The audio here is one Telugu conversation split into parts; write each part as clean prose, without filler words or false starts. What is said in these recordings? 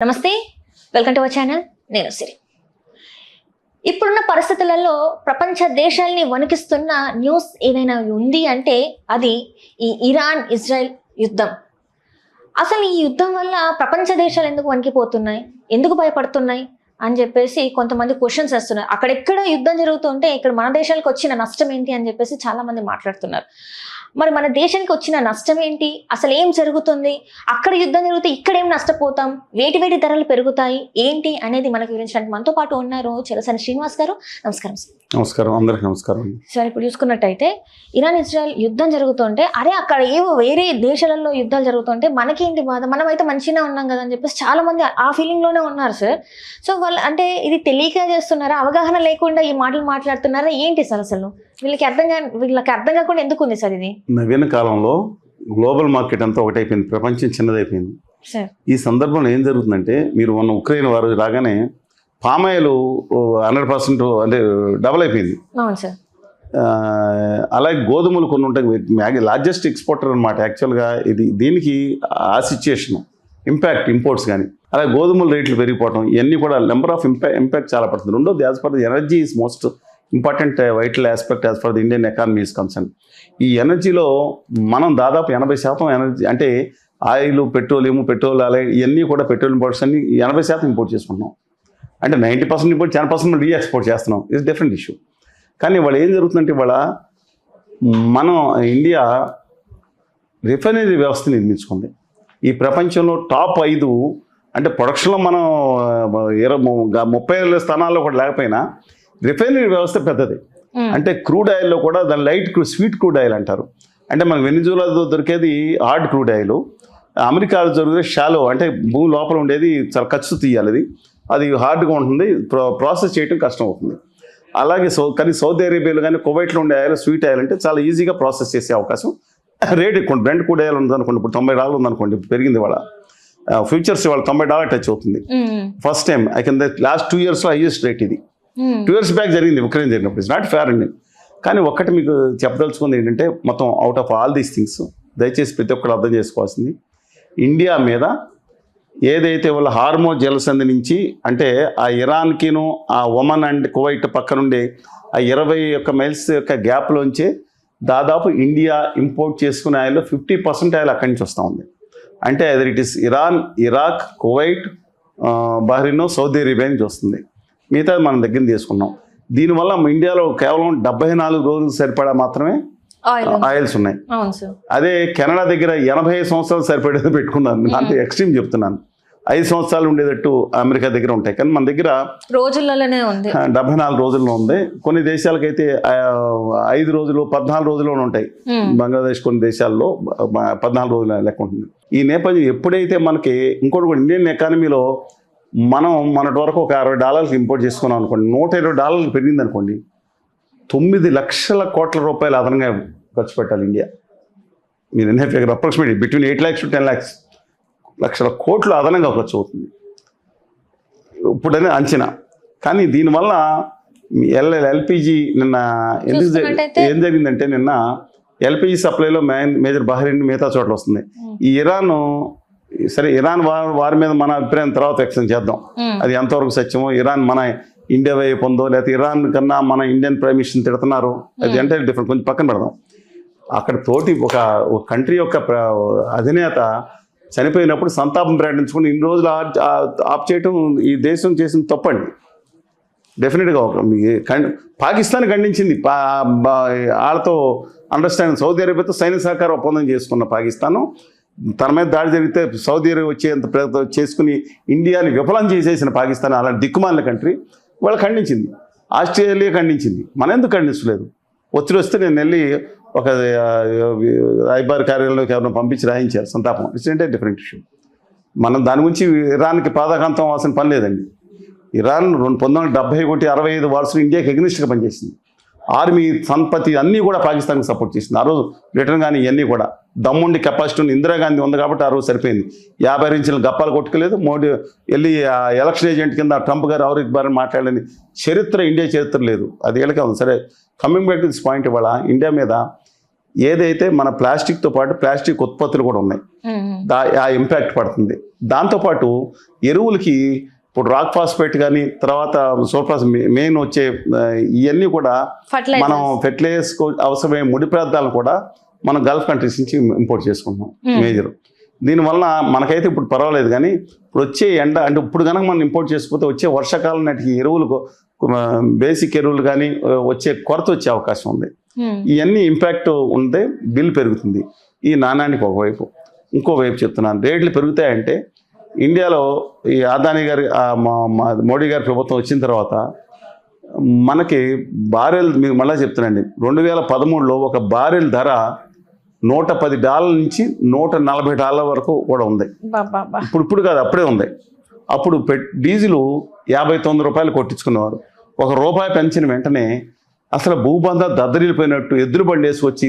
నమస్తే, వెల్కమ్ టు అవర్ ఛానల్. నేను సిరి. ఇప్పుడున్న పరిస్థితులలో ప్రపంచ దేశాలని వణికిస్తున్న న్యూస్ ఏదైనా ఉంది అంటే అది ఈ ఇరాన్ ఇజ్రాయెల్ యుద్ధం. అసలు ఈ యుద్ధం వల్ల ప్రపంచ దేశాలు ఎందుకు వణికిపోతున్నాయి, ఎందుకు భయపడుతున్నాయి అని చెప్పేసి కొంతమంది క్వశ్చన్స్ వేస్తున్నారు. అక్కడెక్కడ యుద్ధం జరుగుతుంటే ఇక్కడ మన దేశానికి వచ్చిన నష్టం ఏంటి అని చెప్పేసి చాలా మంది మాట్లాడుతున్నారు. మరి మన దేశానికి వచ్చిన నష్టం ఏంటి, అసలు ఏం జరుగుతుంది, అక్కడ యుద్ధం జరిగితే ఇక్కడ ఏం నష్టపోతాం, వేటి ధరలు పెరుగుతాయి ఏంటి అనేది మనకు వివరించడానికి మనతో పాటు ఉన్నారు చెరసాని శ్రీనివాస్ గారు. నమస్కారం సార్. నమస్కారం, అందరికి నమస్కారం. సార్, ఇప్పుడు చూసుకున్నట్టయితే ఇరాన్ ఇజ్రాయెల్ యుద్ధం జరుగుతుంటే అరే అక్కడ ఏవో వేరే దేశాలలో యుద్ధాలు జరుగుతుంటే మనకేంటి బాధ, మనమైతే మంచిగానే ఉన్నాం కదా అని చెప్పేసి చాలా మంది ఆ ఫీలింగ్ లోనే ఉన్నారు సార్. సో వాళ్ళు అంటే ఇది తెలియక చేస్తున్నారా, అవగాహన లేకుండా ఈ మాటలు మాట్లాడుతున్నారా ఏంటి సార్? అసలు వీళ్ళకి అర్థం కాకుండా ఎందుకు ఉంది సార్ ఇది? నవీన కాలంలో గ్లోబల్ మార్కెట్ అంతా ఒకటైపోయింది, ప్రపంచం చిన్నదైపోయింది. ఈ సందర్భంలో ఏం జరుగుతుందంటే, మీరు మొన్న ఉక్రెయిన్ వారు రాగానే పామాయిల్ 100% అంటే డబల్ అయిపోయింది. అవును సార్. అలాగే గోధుమలు కొన్ని ఉంటాయి, లార్జెస్ట్ ఎక్స్పోర్టర్ అనమాట యాక్చువల్గా. దీనికి ఆ సిచ్యుయేషన్ ఇంపాక్ట్ ఇంపోర్ట్స్ కానీ, అలాగే గోధుమల రేట్లు పెరిగిపోవడం, ఇవన్నీ కూడా నెంబర్ ఆఫ్ ఇంపాక్ట్ చాలా పడుతుంది. రెండోది, as per the energy is most important vital aspect as for the Indian economy is concern. ఈ ఎనర్జీలో మనం దాదాపు 80% ఎనర్జీ అంటే ఆయిల్, పెట్రోల్ అలాగే ఇవన్నీ కూడా పెట్రోలియం ప్రొడక్ట్స్ అన్ని 80% ఇంపోర్ట్ చేసుకుంటున్నాం. అంటే 90% ఇంపోర్ట్, 10% రీఎక్స్పోర్ట్ చేస్తున్నాం. It's different issue. కానీ ఇవాళ ఏం జరుగుతుందంటే, ఇవాళ మనం ఇండియా రిఫైనరీ వ్యవస్థ నిర్మించుకుంది. ఈ ప్రపంచంలో టాప్ 5 అంటే ప్రొడక్షన్లో మనం 30 స్థానాల్లో కూడా లేకపోయినా రిఫైనరీ వ్యవస్థ పెద్దది. అంటే క్రూడ్ ఆయిల్లో కూడా దాని స్వీట్ క్రూడ్ ఆయిల్ అంటారు. అంటే మనకు వెనిజులాలో దొరికేది హార్డ్ క్రూడ్ ఆయిల్, అమెరికాలో దొరికే షాలో అంటే భూమి లోపల ఉండేది చాలా ఖర్చు తీయాలి, అది హార్డ్గా ఉంటుంది, ప్రాసెస్ చేయడం కష్టం అవుతుంది. అలాగే కానీ సౌదీ అరేబియాలో కానీ కువైట్లో ఉండే ఆయిల్, స్వీట్ ఆయిల్ అంటే చాలా ఈజీగా ప్రాసెస్ చేసే అవకాశం, రేట్ ఎక్కువ. బ్రెంట్ క్రూడ్ ఆయిల్ ఉందనుకోండి, ఇప్పుడు $90 ఉందనుకోండి, పెరిగింది వాళ్ళ ఫ్యూచర్స్ వాళ్ళ $90 టచ్ అవుతుంది. ఫస్ట్ టైం లాస్ట్ 2 yearsలో హైయెస్ట్ రేట్ ఇది. 2 years బ్యాక్ జరిగింది ఉక్రెయిన్ జరిగినప్పుడు. ఇట్స్ నాట్ ఫేర్ అండి. కానీ ఒక్కటి మీకు చెప్పదలుచుకుంది ఏంటంటే, మొత్తం out of all these things దయచేసి ప్రతి ఒక్కరు అర్థం చేసుకోవాల్సింది, ఇండియా మీద ఏదైతే వాళ్ళ హార్మో జలసంధి నుంచి అంటే ఆ ఇరాన్కిను ఆ ఒమన్ అండ్ కువైట్ పక్కనుండే ఆ 21 మైల్స్ యొక్క గ్యాప్లోంచే దాదాపు ఇండియా ఇంపోర్ట్ చేసుకునే ఆయిల్లో 50% ఆయిల్ అక్కడి నుంచి వస్తూ ఉంది. అంటే other it is Iran, Iraq, Kuwait, Bahrain, Saudi Arabia నుంచి వస్తుంది. మిగతా మనం దగ్గర తీసుకున్నాం. దీనివల్ల ఇండియాలో కేవలం 74 రోజులు సరిపడా మాత్రమే ఆయిల్స్ ఉన్నాయి. అదే కెనడా దగ్గర 80 సంవత్సరాలు సరిపడేది పెట్టుకున్నాను. అంటే ఎక్స్ట్రీమ్ చెప్తున్నాను. 5 సంవత్సరాలు ఉండేటట్టు అమెరికా దగ్గర ఉంటాయి, కానీ మన దగ్గర రోజుల్లోనే ఉంది, 74 రోజుల్లో ఉంది. కొన్ని దేశాలకైతే 5 రోజులు 14 రోజుల్లోనే ఉంటాయి. బంగ్లాదేశ్ కొన్ని దేశాల్లో 14 రోజుల లెక్క ఉంటుంది. ఈ నేపథ్యం ఎప్పుడైతే మనకి ఇంకోటి ఇండియన్ ఎకానమీలో మనం మొన్నటి వరకు ఒక $60 ఇంపోర్ట్ చేసుకున్నాం అనుకోండి, $120 పెరిగింది అనుకోండి, 9 లక్షల కోట్ల రూపాయలు అదనంగా ఖర్చు పెట్టాలి ఇండియా. మీరు ఎన్ని figure approximately between 8 lakhs to 10 lakhs లక్షల కోట్లు అదనంగా ఖర్చు అవుతుంది ఇప్పుడనే అంచనా. కానీ దీనివల్ల ఎల్పిజి నిన్న ఏం జరిగిందంటే, నిన్న ఎల్పిజి సప్లైలో మేజర్ బహ్రెయిన్ మిగతా చోట్ల వస్తుంది. ఈ ఇరాన్ సరే, ఇరాన్ వారి మీద మన అభిప్రాయం తర్వాత వ్యక్తం చేద్దాం, అది ఎంతవరకు సత్యమో. ఇరాన్ మన ఇండియా వైపు ఉందో, లేకపోతే ఇరాన్ కన్నా మన ఇండియన్ ప్రైమ్ మినిస్టర్ని తిడుతున్నారు, అది ఎంటైర్ డిఫరెంట్. కొంచెం పక్కన పెడదాం. అక్కడ తోటి ఒక కంట్రీ యొక్క అధినేత చనిపోయినప్పుడు సంతాపం ప్రకటించుకుని ఇన్ని రోజులు ఆప్ చేయటం ఈ దేశం చేసిన తప్పండి. డెఫినెట్గా పాకిస్తాన్ ఖండించింది. వాళ్ళతో అండర్స్టాండింగ్, సౌదీ అరేబియాతో సైనిక సహకార ఒప్పందం చేసుకున్న పాకిస్తాను తన మీద దాడి జరిగితే సౌదీ అరేబియా వచ్చేంత చేసుకుని ఇండియాని విఫలం చేసేసిన పాకిస్తాన్ అలాంటి దిక్కుమాలిన కంట్రీ వాళ్ళు ఖండించింది. ఆస్ట్రేలియా ఖండించింది. మనం ఎందుకు ఖండించలేదు? ఒత్తిడి వస్తే నేను వెళ్ళి ఒక రాయబారి కార్యాలయంలోకి ఎవరైనా పంపించి రాయించారు సంతాపం. ఇట్స్ అంటే డిఫరెంట్ ఇష్యూ. మనం దాని గురించి ఇరాన్కి పాదాకాంతం అవ్వాల్సిన పని లేదండి. ఇరాన్ 1971, 65 వార్స్లో ఇండియాకి ఎగ్నిస్ట్గా పనిచేసింది. ఆర్మీ, సంపత్తి అన్నీ కూడా పాకిస్తాన్కి సపోర్ట్ చేసింది. ఆ రోజు బ్రిటన్ కానీ ఇవన్నీ కూడా దమ్ముండి కెపాసిటీ ఉంది. ఇందిరాగాంధీ ఉంది కాబట్టి ఆ రోజు సరిపోయింది. 50 ఇంచుల గప్పాలు కొట్టుకోలేదు. మోడీ వెళ్ళి ఎలక్షన్ ఏజెంట్ కింద ట్రంప్ గారు ఔరిక్ బారని మాట్లాడని చరిత్ర ఇండియా చరిత్ర లేదు. అది ఏళ్ళకే ఉంది. సరే, coming back to this point, ఇవాళ ఇండియా మీద ఏదైతే మన ప్లాస్టిక్తో పాటు ప్లాస్టిక్ ఉత్పత్తులు కూడా ఉన్నాయి, ఆ ఇంపాక్ట్ పడుతుంది. దాంతోపాటు ఎరువులకి ఇప్పుడు రాక్ ఫాస్ఫేట్ కానీ తర్వాత సూపర్ మెయిన్ వచ్చే ఇవన్నీ కూడా మనం ఫెర్టిలైజర్స్ అవసరమైన ముడి పదార్థాలను కూడా మనం గల్ఫ్ కంట్రీస్ నుంచి ఇంపోర్ట్ చేసుకుంటున్నాం మేజర్. దీనివల్ల మనకైతే ఇప్పుడు పర్వాలేదు, కానీ ఇప్పుడు వచ్చే ఎండ అంటే ఇప్పుడు కనుక మనం ఇంపోర్ట్ చేసుకుంటే వచ్చే వర్షాకాలం నాటికి ఎరువులకు బేసిక్ ఎరువులు కానీ వచ్చే కొరత వచ్చే అవకాశం ఉంది. ఇవన్నీ ఇంపాక్ట్ ఉంటే బిల్ పెరుగుతుంది. ఈ నాణానికి ఒకవైపు, ఇంకోవైపు చెప్తున్నాను, రేట్లు పెరుగుతాయంటే ఇండియాలో ఈ అదానీ గారి మోడీ గారి ప్రభుత్వం వచ్చిన తర్వాత మనకి బారెల్, మీకు మళ్ళీ చెప్తున్నాండి, 2013లో ఒక బారెల్ ధర $110 నుంచి $140 వరకు కూడా ఉంది. ఇప్పుడు కాదు, అప్పుడే ఉంది. అప్పుడు డీజిల్ $59 కొట్టించుకునేవారు. ₹1 పెంచిన వెంటనే అసలు భూబంధ దద్దరిల్లిపోయినట్టు ఎద్దులు బండి వేసుకొచ్చి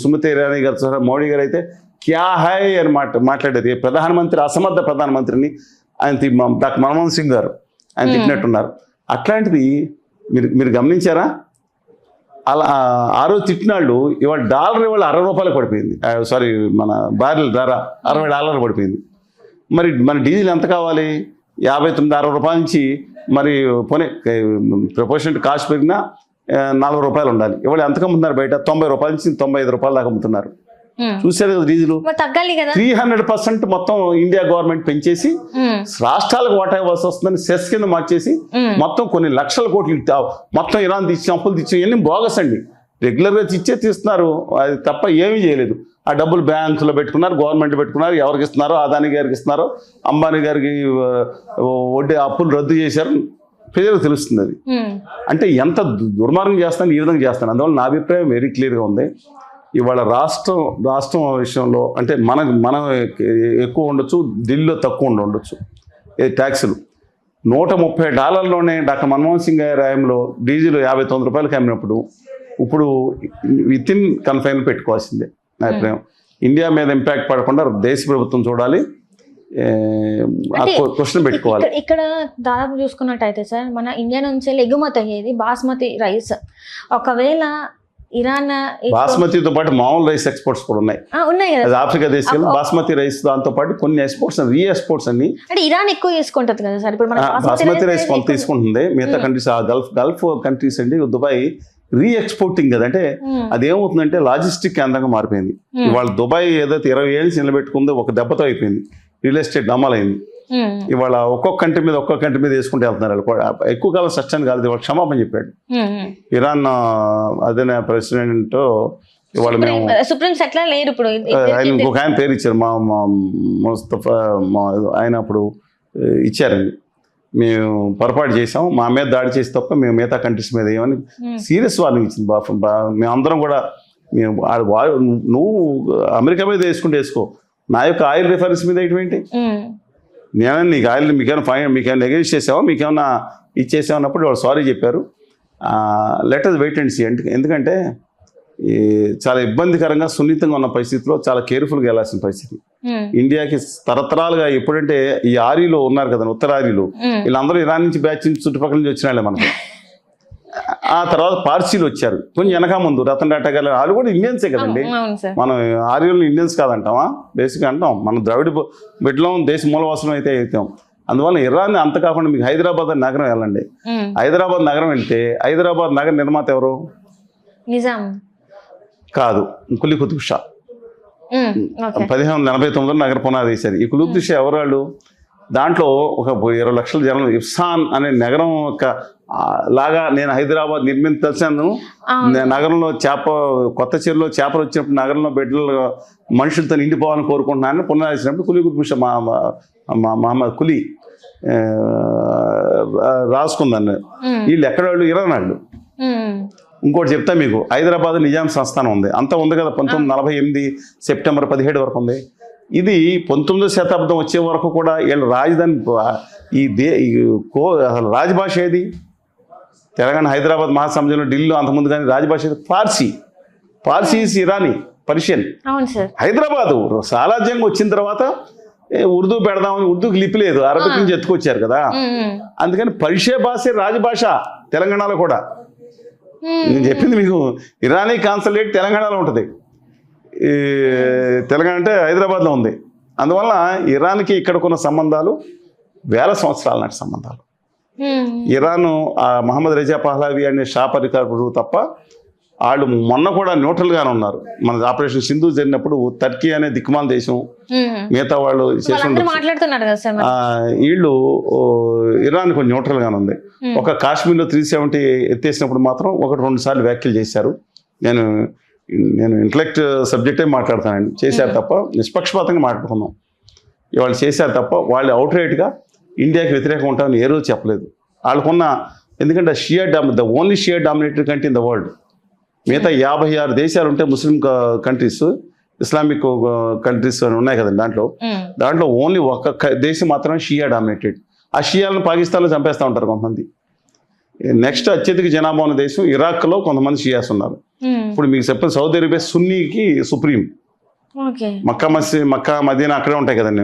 సుమతి ఇరానీ గారు సహా మోడీ గారు అయితే క్యా హై అని మాట్లాడేది. ప్రధానమంత్రి అసమర్థ ప్రధానమంత్రిని ఆయన డాక్టర్ మన్మోహన్ సింగ్ గారు ఆయన తిట్టినట్టున్నారు. అట్లాంటిది మీరు గమనించారా? అలా ఆ రోజు తిట్టినాళ్ళు ఇవాళ డాలర్ ఇవాళ $60 పడిపోయింది. సారీ, మన బారెల్ ధర $60 పడిపోయింది. మరి మన డీజిల్ ఎంత కావాలి? 59-60 రూపాయల నుంచి మరి పోనీ ప్రపోర్షనట్ కాస్ట్ పెరిగినా $40 ఉండాలి. ఇవాళ ఎంతకు అమ్ముతున్నారు బయట? $90 నుంచి $95 దాకా అమ్ముతున్నారు. చూసారు కదా డీజిల్ 300% మొత్తం ఇండియా గవర్నమెంట్ పెంచేసి రాష్ట్రాలకు వాటా ఇవ్వాల్సి వస్తుందని సెస్ కింద మార్చేసి మొత్తం కొన్ని లక్షల కోట్లు మొత్తం ఇరాన్ తెచ్చి అప్పులు తెచ్చి ఇవన్నీ బోగస్ అండి. రెగ్యులర్గా తీస్తున్నారు, అది తప్ప ఏమీ చేయలేదు. ఆ డబ్బులు బ్యాంకులో పెట్టుకున్నారు, గవర్నమెంట్ పెట్టుకున్నారు. ఎవరికి ఇస్తున్నారో అదానీ గారికి ఇస్తున్నారో, అంబానీ గారికి వడ్డీ అప్పులు రద్దు చేశారు. ప్రజలకు తెలుస్తుంది అది. అంటే ఎంత దుర్మార్గం చేస్తాను, ఈ విధంగా చేస్తాను. అందువల్ల నా అభిప్రాయం వెరీ క్లియర్గా ఉంది. ఇవాళ రాష్ట్రం విషయంలో అంటే మనం ఎక్కువ ఉండొచ్చు, ఢిల్లీలో తక్కువ ఉండొచ్చు ట్యాక్సులు. $130లోనే డాక్టర్ మన్మోహన్ సింగ్ గారి హయాంలో డీజిల్ $59 అమ్మినప్పుడు ఇప్పుడు విత్ ఇన్ కన్ఫైన్ పెట్టుకోవాల్సిందే నా అభిప్రాయం. ఇండియా మీద ఇంపాక్ట్ పడకుండా దేశ ప్రభుత్వం చూడాలి, క్వశ్చన్ పెట్టుకోవాలి. ఇక్కడ దాదాపు చూసుకున్నట్టయితే సార్, మన ఇండియా నుంచి ఎగుమతి అయ్యేది బాస్మతి రైస్. ఒకవేళ ఇరాన్ బాస్మతితో పాటు మామూలు రైస్ ఎక్స్పోర్ట్స్ కూడా ఉన్నాయి కదా ఆఫ్రికా దేశాలు. బాస్మతి రైస్ దాంతో పాటు కొన్ని ఎక్స్పోర్ట్స్ ఎక్స్పోర్ట్స్ అన్ని అంటే ఇరాన్ ఎక్కువ తీసుకుంటుంది కదా సార్. ఇప్పుడు బాస్మతి రైస్ కొంత తీసుకుంటుంది. మిగతా కంట్రీస్ గల్ఫ్ కంట్రీస్ అండి, దుబాయ్ రీఎక్స్పోర్టింగ్ కదా. అంటే అదేమవుతుందంటే లాజిస్టిక్ కేంద్రంగా మారిపోయింది. ఇవాళ దుబాయ్ ఏదైతే 20 ఏళ్ళు నిలబెట్టుకుందో ఒక దెబ్బతో అయిపోయింది, రియల్ ఎస్టేట్ అమలైంది. ఇవాళ ఒక్కొక్క కంట్రీ మీద వేసుకుంటూ వెళ్తున్నారు. ఎక్కువ కాలం సస్టైన్ కాలేదు. ఇవాళ క్షమాపణ చెప్పాడు ఇరాన్ అదే ప్రెసిడెంట్. ఇవాళ మేము సుప్రీం సెట్లా లేరు. ఇప్పుడు ఆయన ఇంకొక ఆయన పేరు ఇచ్చారు, మా ముస్తఫా ఆయన అప్పుడు ఇచ్చారండి. మేము పొరపాటు చేసాం, మా మీద దాడి చేసి తప్ప మేము మిగతా కంట్రీస్ మీద ఏమని సీరియస్ వార్నింగ్ ఇచ్చింది. మేమందరం కూడా నువ్వు అమెరికా మీద వేసుకో, నా యొక్క ఆయిల్ రిఫరెన్స్ మీద ఎటువంటి నేను నీకు ఆయిల్ మీకేమైనా నెగెట్ చేసావా, మీకేమన్నా ఇచ్చేసావు అన్నప్పుడు వాళ్ళు సారీ చెప్పారు. Let us wait and see. ఎందుకంటే చాలా ఇబ్బందికరంగా సున్నితంగా ఉన్న పరిస్థితిలో చాలా కేర్ఫుల్గా వెళ్ళాల్సిన పరిస్థితి. ఇండియాకి తరతరాలుగా ఎప్పుడంటే ఈ ఆర్యూలో ఉన్నారు కదా, ఉత్తర ఆర్యూలు, వీళ్ళందరూ ఇరాన్ నుంచి బ్యాచ్ నుంచి చుట్టుపక్కల నుంచి వచ్చిన వాళ్ళే మనకు. ఆ తర్వాత పార్సీలు వచ్చారు కొంచెం వెనక ముందు, రతన్ టాటా గారు, వాళ్ళు కూడా ఇండియన్సే కదండి. మనం ఆర్యూలు ఇండియన్స్ కాదంటామా? బేసిక్గా అంటాం, మనం ద్రవిడ బిడ్డలం, దేశ మూలవాసం అయితే అవుతాం. అందువల్ల ఇరాన్ అంత కాకుండా మీకు హైదరాబాద్ నగరం వెళ్ళండి. హైదరాబాద్ నగరం వెళ్తే హైదరాబాద్ నగర నిర్మాత ఎవరు? నిజాం కాదు, కులీ కుతుబ్ షా. 1589 నగర పునాది వేశారు. ఈ కులీ కుతుబ్ షా ఎవరు? వాళ్ళు దాంట్లో ఒక 20 లక్షల జనం. ఇఫ్సాన్ అనే నగరం యొక్క లాగా నేను హైదరాబాద్ నిర్మించాను. నగరంలో కొత్త చెరువులో చేపలు వచ్చినప్పుడు నగరంలో బిడ్డలు మనుషులతో నిండిపోవాలని కోరుకుంటున్నానని పునరాసినప్పుడు కులీ కుతుబ్ షా మహమ్మద్ కులీ రాసుకుందని. వీళ్ళు ఎక్కడ వాళ్ళు? ఇరాన్ వాళ్ళు. ఇంకోటి చెప్తా మీకు, హైదరాబాద్ నిజాం సంస్థానం ఉంది, అంతా ఉంది కదా. 1948 సెప్టెంబర్ 17 వరకు ఉంది. ఇది 19వ శతాబ్దం వచ్చే వరకు కూడా వీళ్ళ రాజధాని అసలు రాజభాష ఏది? తెలంగాణ హైదరాబాద్ మహాసముద్రంలో ఢిల్లీలో అంతకుముందు కానీ రాజభాష ఏది? Parsi is Irani, Persian. హైదరాబాదు సాలాజ్యంగా వచ్చిన తర్వాత ఉర్దూ పెడదామని ఉర్దూకి లిపి లేదు, అరబిక్ నుంచి ఎత్తుకొచ్చారు కదా. అందుకని పర్షియా భాషే రాజభాష తెలంగాణలో కూడా. నేను చెప్పింది మీకు, ఇరానీ కాన్సులేట్ తెలంగాణలో ఉంటుంది. ఈ తెలంగాణ అంటే హైదరాబాద్లో ఉంది. అందువల్ల ఇరాన్కి ఇక్కడకున్న సంబంధాలు వేల సంవత్సరాల నాటి సంబంధాలు. ఇరాన్ మహమ్మద్ రిజా పహ్లావి అనే షా పరికారుడు తప్ప వాళ్ళు మొన్న కూడా న్యూట్రల్గానే ఉన్నారు. మన ఆపరేషన్ సింధు జరిగినప్పుడు టర్కీ అనే దిక్కుమాల దేశం, మిగతా వాళ్ళు మాట్లాడుతున్నారు కదా సార్, వీళ్ళు ఇరాన్ కొంచెం న్యూట్రల్గానే ఉంది. ఒక కాశ్మీర్లో 370 ఎత్తేసినప్పుడు మాత్రం 1-2 సార్లు వ్యాఖ్యలు చేశారు. నేను ఇంటలెక్ట్ సబ్జెక్టే మాట్లాడతానండి. చేశారు తప్ప నిష్పక్షపాతంగా మాట్లాడుకున్నాం. వాళ్ళు చేశారు తప్ప వాళ్ళు అవుట్ రైట్గా ఇండియాకి వ్యతిరేకంగా ఉంటామని ఏ రోజు చెప్పలేదు. వాళ్ళకున్న ఎందుకంటే the only Shia dominated country in the world. మిగతా 56 దేశాలు ఉంటే ముస్లిం కంట్రీస్, ఇస్లామిక్ కంట్రీస్ అని ఉన్నాయి కదండి. దాంట్లో ఓన్లీ ఒక దేశం మాత్రమే షియా డామినేటెడ్. ఆ షియాలను పాకిస్తాన్లో చంపేస్తూ ఉంటారు కొంతమంది. నెక్స్ట్ అత్యధిక జనాభా ఉన్న దేశం ఇరాక్లో కొంతమంది షియాస్ ఉన్నారు. ఇప్పుడు మీకు చెప్పిన సౌదీ అరేబియా సున్నీకి సుప్రీం, మక్కా మదీనా అక్కడే ఉంటాయి కదండి,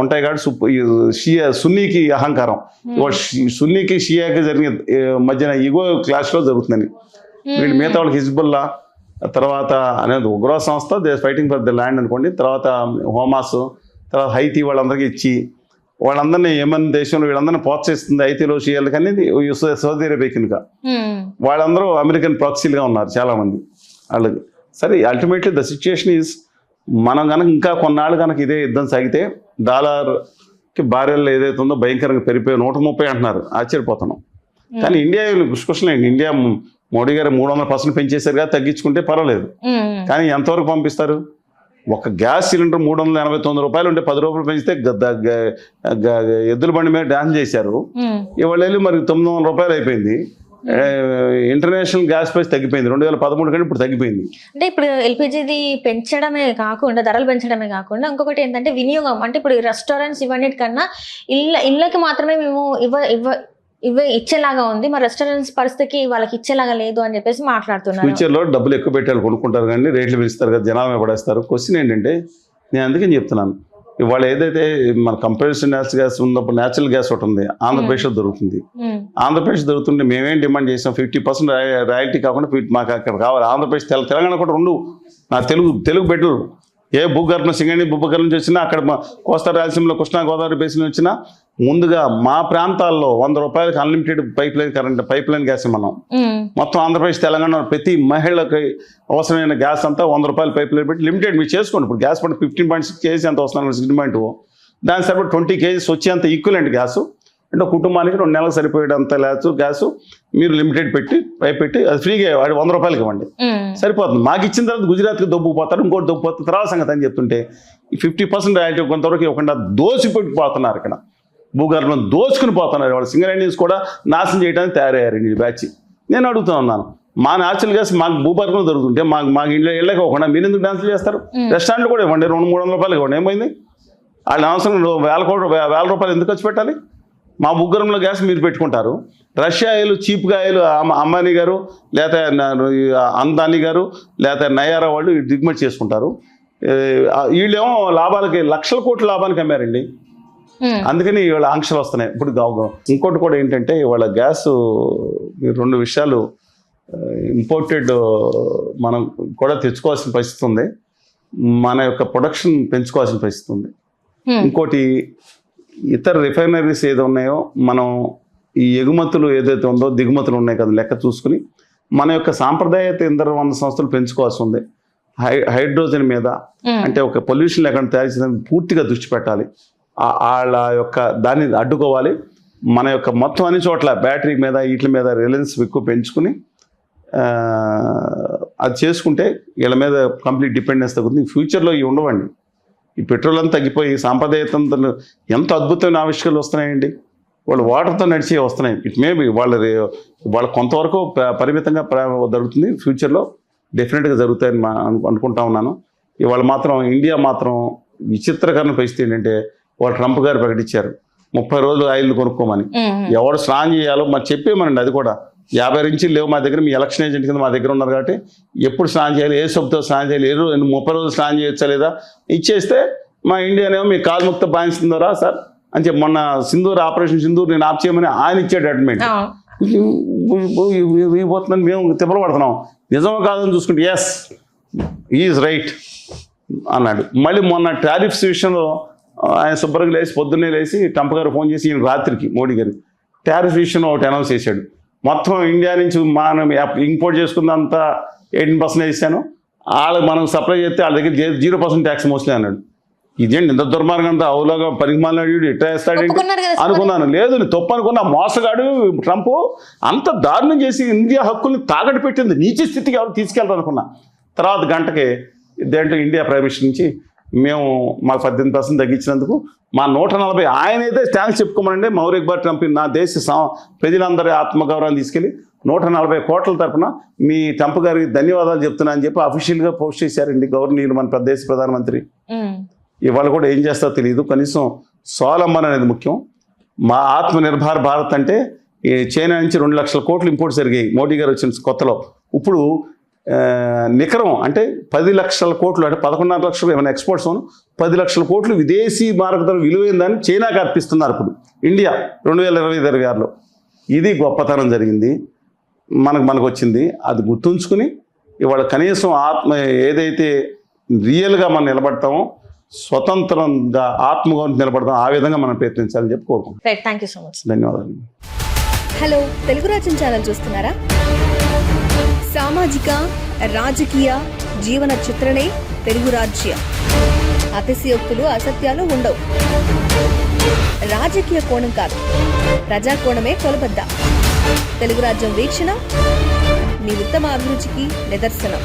ఉంటాయి కాబట్టి సున్నీకి అహంకారం. సున్నీకి షియాకి జరిగిన మధ్యన ఈగో క్లాష్లో జరుగుతుందని వీళ్ళు మిగతా వాళ్ళకి హిజ్బుల్లా, తర్వాత అనేది ఉగ్రవాద సంస్థ, they fighting for the land అనుకోండి, తర్వాత హోమాస్, తర్వాత హైతీ వాళ్ళందరికీ ఇచ్చి వాళ్ళందరినీ యెమెన్ దేశంలో వీళ్ళందరినీ ప్రోత్సహిస్తుంది. హైతీలో షియాలకు అనేది సౌదీ అరేబియా కింద. వాళ్ళందరూ అమెరికన్ ప్రాక్సీలుగా ఉన్నారు చాలామంది వాళ్ళకి. సరే, అల్టిమేట్లీ ద సిచ్యుయేషన్ ఈజ్ మనం కనుక ఇంకా కొన్నాళ్ళు కనుక ఇదే యుద్ధం సాగితే డాలర్కి బారెల్ ఏదైతే ఉందో భయంకరంగా పెరిగిపోయి 130 అంటున్నారు. ఆశ్చర్యపోతున్నాం. కానీ ఇండియా క్వశ్చన్ ఏంటి, ఇండియా మోడీ గారు 300% పెంచేశారు కదా, తగ్గించుకుంటే పర్వాలేదు. కానీ ఎంతవరకు పంపిస్తారు? ఒక గ్యాస్ సిలిండర్ 389 రూపాయలు ఉంటే 10 రూపాయలు పెంచితే ఎద్దుల బండి మీద డాన్స్ చేశారు. ఇవాళ వెళ్ళి మరి 900 రూపాయలు అయిపోయింది. ఇంటర్నేషనల్ గ్యాస్ ప్రైస్ తగ్గిపోయింది 2013 కంటే ఇప్పుడు తగ్గిపోయింది. అంటే ఇప్పుడు ఎల్పిజిది పెంచడమే కాకుండా, ధరలు పెంచడమే కాకుండా ఇంకొకటి ఏంటంటే వినియోగం. అంటే ఇప్పుడు రెస్టారెంట్స్ ఇవన్నిటికన్నా ఇళ్ళకి మాత్రమే మేము ఇచ్చేలాగా ఉంది, మరి రెస్టారెంట్స్ పరిస్థితికి వాళ్ళకి ఇచ్చేలాగా లేదు అని చెప్పేసి మాట్లాడుతున్నారు. ఫ్యూచర్లో డబ్బులు ఎక్కువ పెట్టాలి కొనుక్కుంటారు కానీ రేట్లు పెంచుతారు కదా, జనాలు మీద పడేస్తారు. క్వశ్చన్ ఏంటంటే, నేను అందుకని చెప్తున్నాను, ఇవాళ ఏదైతే మన కంప్రెస్డ్ న్యాచురల్ గ్యాస్ ఉన్నప్పుడు న్యాచురల్ గ్యాస్ ఒకటి ఉంది, ఆంధ్రప్రదేశ్లో దొరుకుతుంది. ఆంధ్రప్రదేశ్ దొరుకుతుంటే మేమేం డిమాండ్ చేసాం, 50% రాయల్టీ కాకుండా మాకు అక్కడ కావాలి. ఆంధ్రప్రదేశ్ తెలంగాణ కూడా 2 నా తెలుగు బెటర్, ఏ భూగర్భం సింగణి భూగర్భం నుంచి వచ్చినా, అక్కడ కోస్తా రాయలసీమలో కృష్ణా గోదావరి బేసిన్ వచ్చినా ముందుగా మా ప్రాంతాల్లో 100 రూపాయలకి అన్లిమిటెడ్ పైప్ లైన్ గ్యాస్ మనం మొత్తం ఆంధ్రప్రదేశ్ తెలంగాణ ప్రతి మహిళకి అవసరమైన గ్యాస్ అంతా 100 రూపాయలు పైప్ లైన్ పెట్టి లిమిటెడ్ మీరు చేసుకోండి. ఇప్పుడు గ్యాస్ పడి 15.6 kgs ఎంత వస్తున్నారు, 6.2, దాని సరిపడి 20 kgs వచ్చేంత ఈక్వలెంట్ గ్యాసు. అంటే కుటుంబానికి 2 నెలలకు సరిపోయేంత గ్యాసు మీరు లిమిటెడ్ పైప్ పెట్టి అది ఫ్రీగా 100 రూపాయలకి ఇవ్వండి, సరిపోతుంది. మాకు ఇచ్చిన తర్వాత గుజరాత్కి దొబ్బుపోతారు, ఇంకోటి దొబ్బుపోతారు, తర్వాత సంగతి అని చెప్తుంటే 50% రాయల్టీ కొంతవరకు ఇవ్వకుండా దోసిపెట్టిపోతున్నారు. ఇక్కడ భూగర్భంలో దోచుకుని పోతున్నారు. వాళ్ళు సింగల్ ఇండియన్స్ కూడా నాశనం చేయడానికి తయారయ్యారు ఈ బ్యాచ్. నేను అడుగుతూ ఉన్నాను, మా న్యాచురల్ గ్యాస్ మాకు భూగర్భంలో దొరుకుతుంటే మాకు ఇళ్ళకి ఇవ్వకుండా మీరు ఎందుకు డాన్సులు చేస్తారు? రెస్టారెంట్లు కూడా ఇవ్వండి, 200-300 రూపాయలు ఇవ్వండి, ఏమైంది? వాళ్ళ అవసరం 1000 రూపాయలు ఎందుకు ఖర్చు పెట్టాలి? మా భూగర్భంలో గ్యాస్ మీరు పెట్టుకుంటారు. రష్యా ఆయిల్, చీప్గా ఆయిల్ అంబానీ గారు లేకపోతే అందానీ గారు లేకపోతే నయారా వాళ్ళు దిగుమతి చేసుకుంటారు. వీళ్ళేమో లాభాలకి లక్షల కోట్ల లాభానికి అమ్మారండి. అందుకని ఇవాళ ఆంక్షలు వస్తున్నాయి. ఇప్పుడు ఇంకోటి కూడా ఏంటంటే, ఇవాళ గ్యాస్ 2 విషయాలు ఇంపోర్టెడ్ మనం కూడా తెచ్చుకోవాల్సిన పరిస్థితి ఉంది, మన యొక్క ప్రొడక్షన్ పెంచుకోవాల్సిన పరిస్థితి ఉంది. ఇంకోటి ఇతర రిఫైనరీస్ ఏదో ఉన్నాయో మనం ఈ ఎగుమతులు ఏదైతే ఉందో దిగుమతులు ఉన్నాయి కదా లెక్క చూసుకుని మన యొక్క సాంప్రదాయత ఇంధన వనరుల సంస్థలు పెంచుకోవాల్సి ఉంది. హైడ్రోజన్ మీద అంటే ఒక పొల్యూషన్ లేకుండా తయారు చేయడానికి పూర్తిగా దృష్టి పెట్టాలి. వాళ్ళ యొక్క దాన్ని అడ్డుకోవాలి. మన యొక్క మొత్తం అన్ని చోట్ల బ్యాటరీ మీద వీటి మీద రిలయన్స్ ఎక్కువ పెంచుకుని అది చేసుకుంటే వీళ్ళ మీద కంప్లీట్ డిపెండెన్స్ తగ్గుతుంది. ఫ్యూచర్లో ఇవి ఉండవండి. ఈ పెట్రోల్ అంతా తగ్గిపోయి సాంప్రదాయతంలో ఎంత అద్భుతమైన ఆవిష్కరణలు వస్తున్నాయండి. వాళ్ళు వాటర్తో నడిచి వస్తున్నాయి. ఇట్ మేబీ వాళ్ళ కొంతవరకు పరిమితంగా జరుగుతుంది. ఫ్యూచర్లో డెఫినెట్గా జరుగుతాయని అనుకుంటా ఉన్నాను. ఇవాళ మాత్రం ఇండియా మాత్రం విచిత్రకరమైన పరిస్థితి ఏంటంటే, వాళ్ళు ట్రంప్ గారు ప్రకటించారు 30 రోజులు ఆయిల్ కొనుక్కోమని. ఎవరు స్నానం చేయాలో మరి చెప్పేమనండి. అది కూడా 50 ఇంచులు లేవు మా దగ్గర, మీ ఎలక్షన్ ఏజెంట్ కింద మా దగ్గర ఉన్నారు కాబట్టి ఎప్పుడు స్నానం చేయాలి, ఏ సబ్బుతో స్నానం చేయాలి, 30 రోజులు స్నానం చేయొచ్చా లేదా ఇచ్చేస్తే మా ఇండియానేమో మీ కాల్ముక్త బాధిస్తుందరా సార్ అని చెప్పి మొన్న సింధూర్ ఆపరేషన్ సింధూర్ నేను ఆప్ చేయమని ఆయన ఇచ్చాడు అడ్మెంట్. పోతుందని మేము తిప్పలు పడుతున్నాం. నిజమో కాదని చూసుకుంటే ఎస్ ఈజ్ రైట్ అన్నాడు. మళ్ళీ మొన్న టారిఫ్స్ విషయంలో ఆయన శుభ్రంగా లేచి పొద్దున్నే లేచి ట్రంప్ గారు ఫోన్ చేసి ఈయన రాత్రికి మోడీ గారు టారిఫ్ విషయంలో ఒకటి అనౌన్స్ చేశాడు. మొత్తం ఇండియా నుంచి మనం ఇంపోర్ట్ చేసుకున్నంత 18% ఇస్తాను, వాళ్ళు మనం సప్లై చేస్తే వాళ్ళ దగ్గర 0% ట్యాక్స్ మోస్ట్లీ అన్నాడు. ఇదేంటి ఇంత దుర్మార్గం అంతా అవులాగా పరిమాణాడు ఇట్లా వేస్తాడేంటి ఒప్పుకున్నారు కదా అనుకున్నాను. లేదు నేను తప్పు అనుకున్నా. మోసగాడు ట్రంప్ అంత దారుణం చేసి ఇండియా హక్కుల్ని తాకట్టు పెట్టింది, నీచ స్థితికి ఎవరు తీసుకెళ్తారు అనుకున్నా. తర్వాత గంటకి దేంట్లో ఇండియా ప్రైమ్ మినిస్టర్ నుంచి మేము మాకు 18% తగ్గించినందుకు మా 140 ఆయన అయితే థ్యాంక్స్ చెప్పుకోమనండి. మౌరిక్ బార్ ట్రంప్ నా దేశ ప్రజలందరి ఆత్మగౌరవాన్ని తీసుకెళ్ళి 140 కోట్ల తరపున మీ ట్రంప్ గారికి ధన్యవాదాలు చెప్తున్నా అని చెప్పి అఫీషియల్గా పోస్ట్ చేశారండి గవర్నీయులు, మన దేశ ప్రధానమంత్రి. ఇవాళ కూడా ఏం చేస్తారో తెలియదు. కనీసం స్వావలంబన అనేది ముఖ్యం. మా ఆత్మనిర్భర్ భారత్ అంటే చైనా నుంచి 2 లక్షల కోట్లు ఇంపోర్ట్ జరిగాయి మోడీ గారు వచ్చిన కొత్తలో. ఇప్పుడు నికరం అంటే 10 లక్షల కోట్లు, అంటే 11.5 లక్షలు ఏమైనా ఎక్స్పోర్ట్స్ 10 లక్షల కోట్లు విదేశీ మార్గదర్శన విలువైందని చైనాకి అర్పిస్తున్నారు ఇప్పుడు ఇండియా 2025-26లో. ఇది గొప్పతనం జరిగింది, మనకు వచ్చింది. అది గుర్తుంచుకుని ఇవాళ కనీసం ఏదైతే రియల్గా మనం నిలబడతామో, స్వతంత్రంగా ఆత్మగౌరవం నిలబడతాం, ఆ విధంగా మనం ప్రయత్నించాలని చెప్పి కోరుకుంటాం. Right, thank you so much. ధన్యవాదాలు. హలో, తెలుగు రాజ్యం ఛానల్ చూస్తున్నారా? సామాజిక రాజకీయ జీవన చిత్రణే తెలుగు రాజ్యం. అతిశయోక్తులు అసత్యాలు ఉండవు. రాజకీయ కోణం కాదు, ప్రజా కోణమే కొలబద్ద. తెలుగు రాజ్యం వీక్షణ మీ ఉత్తమ అభిరుచికి నిదర్శనం.